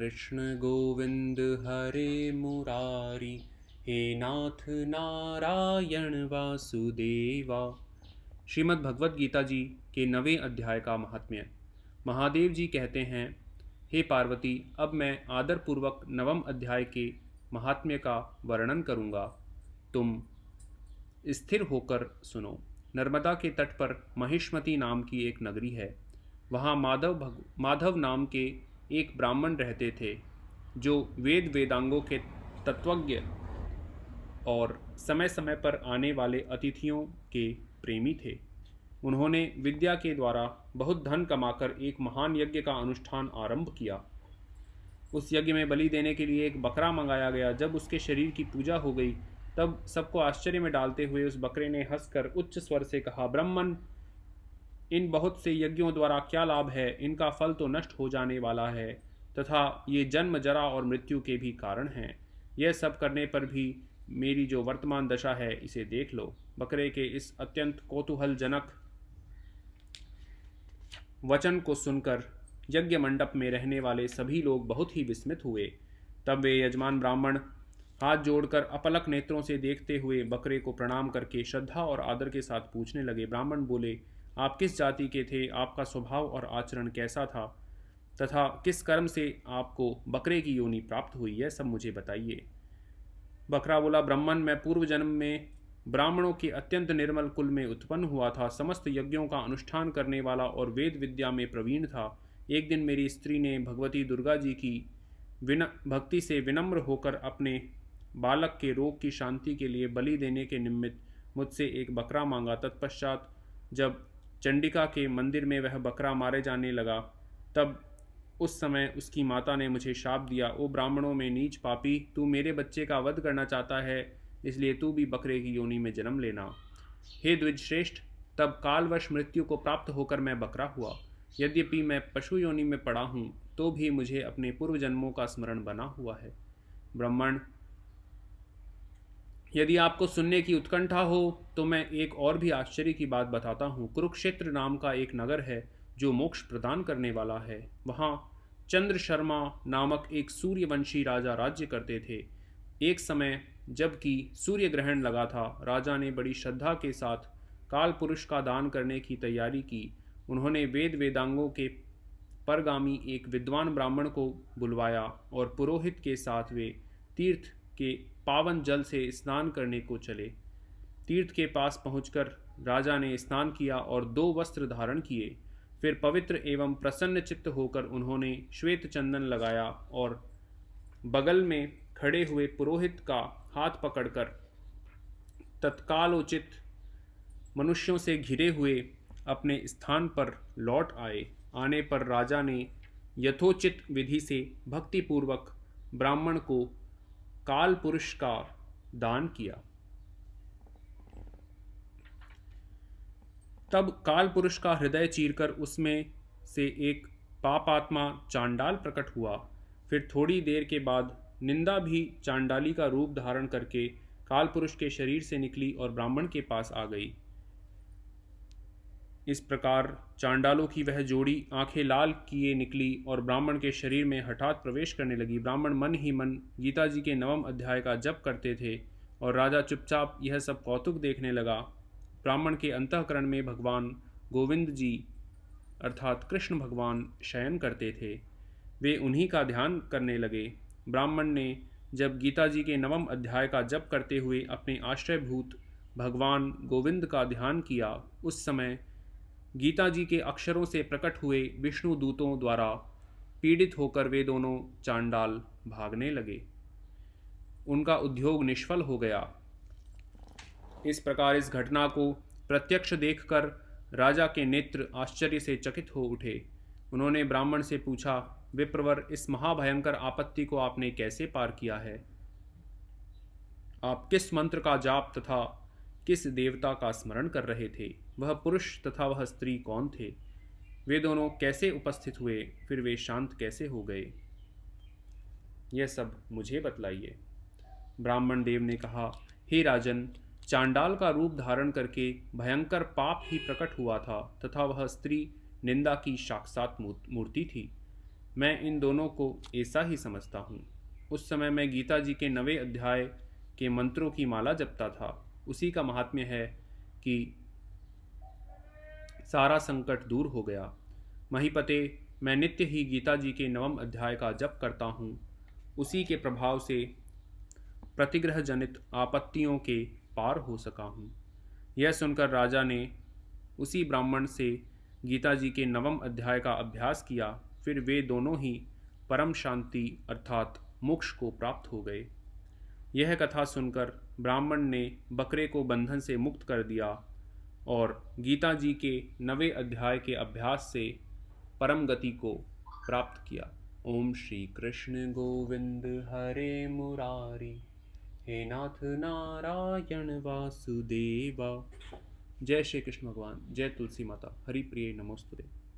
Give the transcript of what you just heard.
कृष्ण गोविंद हरे मुरारी, हे नाथ नारायण वासुदेवा। श्रीमद् भगवत गीता जी के 9वें अध्याय का महात्म्य। महादेव जी कहते हैं, हे पार्वती, अब मैं आदरपूर्वक 9वें अध्याय के महात्म्य का वर्णन करूंगा। तुम स्थिर होकर सुनो। नर्मदा के तट पर महिष्मती नाम की एक नगरी है। वहाँ माधव नाम के एक ब्राह्मण रहते थे, जो वेद वेदांगों के तत्वज्ञ और समय समय पर आने वाले अतिथियों के प्रेमी थे। उन्होंने विद्या के द्वारा बहुत धन कमाकर एक महान यज्ञ का अनुष्ठान आरंभ किया। उस यज्ञ में बलि देने के लिए एक बकरा मंगाया गया। जब उसके शरीर की पूजा हो गई, तब सबको आश्चर्य में डालते हुए उस बकरे ने हंसकर उच्च स्वर से कहा, ब्राह्मण, इन बहुत से यज्ञों द्वारा क्या लाभ है? इनका फल तो नष्ट हो जाने वाला है तथा ये जन्म, जरा और मृत्यु के भी कारण हैं। यह सब करने पर भी मेरी जो वर्तमान दशा है, इसे देख लो। बकरे के इस अत्यंत कौतूहलजनक वचन को सुनकर यज्ञ मंडप में रहने वाले सभी लोग बहुत ही विस्मित हुए। तब वे यजमान ब्राह्मण हाथ जोड़कर अपलक नेत्रों से देखते हुए बकरे को प्रणाम करके श्रद्धा और आदर के साथ पूछने लगे। ब्राह्मण बोले, आप किस जाति के थे? आपका स्वभाव और आचरण कैसा था तथा किस कर्म से आपको बकरे की योनि प्राप्त हुई, यह सब मुझे बताइए। बकरा बोला, ब्राह्मण, मैं पूर्व जन्म में ब्राह्मणों के अत्यंत निर्मल कुल में उत्पन्न हुआ था। समस्त यज्ञों का अनुष्ठान करने वाला और वेद विद्या में प्रवीण था। एक दिन मेरी स्त्री ने भगवती दुर्गा जी की भक्ति से विनम्र होकर अपने बालक के रोग की शांति के लिए बलि देने के निमित्त मुझसे एक बकरा मांगा। तत्पश्चात जब चंडिका के मंदिर में वह बकरा मारे जाने लगा, तब उस समय उसकी माता ने मुझे शाप दिया, ओ ब्राह्मणों में नीच पापी, तू मेरे बच्चे का वध करना चाहता है, इसलिए तू भी बकरे की योनि में जन्म लेना। हे द्विज श्रेष्ठ, तब कालवश मृत्यु को प्राप्त होकर मैं बकरा हुआ। यद्यपि मैं पशु योनि में पड़ा हूँ, तो भी मुझे अपने पूर्व जन्मों का स्मरण बना हुआ है। ब्राह्मण, यदि आपको सुनने की उत्कंठा हो तो मैं एक और भी आश्चर्य की बात बताता हूँ। कुरुक्षेत्र नाम का एक नगर है, जो मोक्ष प्रदान करने वाला है। वहाँ चंद्र शर्मा नामक एक सूर्यवंशी राजा राज्य करते थे। एक समय जबकि सूर्य ग्रहण लगा था, राजा ने बड़ी श्रद्धा के साथ काल पुरुष का दान करने की तैयारी की। उन्होंने वेद वेदांगों के परगामी एक विद्वान ब्राह्मण को बुलवाया और पुरोहित के साथ वे तीर्थ के पावन जल से स्नान करने को चले। तीर्थ के पास पहुंचकर राजा ने स्नान किया और 2 वस्त्र धारण किए। फिर पवित्र एवं प्रसन्न चित्त होकर उन्होंने श्वेत चंदन लगाया और बगल में खड़े हुए पुरोहित का हाथ पकड़कर तत्कालोचित मनुष्यों से घिरे हुए अपने स्थान पर लौट आए। आने पर राजा ने यथोचित विधि से भक्तिपूर्वक ब्राह्मण को काल पुरुष का दान किया। तब काल पुरुष का हृदय चीरकर उसमें से एक पापात्मा चांडाल प्रकट हुआ। फिर थोड़ी देर के बाद निंदा भी चांडाली का रूप धारण करके काल पुरुष के शरीर से निकली और ब्राह्मण के पास आ गई। इस प्रकार चांडालों की वह जोड़ी आंखें लाल किए निकली और ब्राह्मण के शरीर में हठात प्रवेश करने लगी। ब्राह्मण मन ही मन गीता जी के 9वें अध्याय का जप करते थे और राजा चुपचाप यह सब कौतुक देखने लगा। ब्राह्मण के अंतःकरण में भगवान गोविंद जी अर्थात कृष्ण भगवान शयन करते थे। वे उन्हीं का ध्यान करने लगे। ब्राह्मण ने जब गीता जी के 9वें अध्याय का जप करते हुए अपने आश्रयभूत भगवान गोविंद का ध्यान किया, उस समय गीता जी के अक्षरों से प्रकट हुए विष्णु दूतों द्वारा पीड़ित होकर वे दोनों चांडाल भागने लगे। उनका उद्योग निष्फल हो गया। इस प्रकार इस घटना को प्रत्यक्ष देखकर राजा के नेत्र आश्चर्य से चकित हो उठे। उन्होंने ब्राह्मण से पूछा, विप्रवर, इस महाभयंकर आपत्ति को आपने कैसे पार किया है? आप किस मंत्र का जाप तथा किस देवता का स्मरण कर रहे थे? वह पुरुष तथा वह स्त्री कौन थे? वे दोनों कैसे उपस्थित हुए? फिर वे शांत कैसे हो गए? यह सब मुझे बतलाइए। ब्राह्मण देव ने कहा, हे राजन, चांडाल का रूप धारण करके भयंकर पाप ही प्रकट हुआ था तथा वह स्त्री निंदा की साक्षात मूर्ति थी। मैं इन दोनों को ऐसा ही समझता हूँ। उस समय मैं गीता जी के 9वें अध्याय के मंत्रों की माला जपता था। उसी का महात्म्य है कि सारा संकट दूर हो गया। महीपते, मैं नित्य ही गीता जी के 9वें अध्याय का जप करता हूँ। उसी के प्रभाव से प्रतिग्रह जनित आपत्तियों के पार हो सका हूँ। यह सुनकर राजा ने उसी ब्राह्मण से गीता जी के 9वें अध्याय का अभ्यास किया। फिर वे दोनों ही परम शांति अर्थात मोक्ष को प्राप्त हो गए। यह कथा सुनकर ब्राह्मण ने बकरे को बंधन से मुक्त कर दिया और गीता जी के 9वें अध्याय के अभ्यास से परम गति को प्राप्त किया। ओम श्री कृष्ण गोविंद हरे मुरारी, हे नाथ नारायण वासुदेवा। जय श्री कृष्ण भगवान, जय तुलसी माता, हरि प्रिय नमोस्तुते।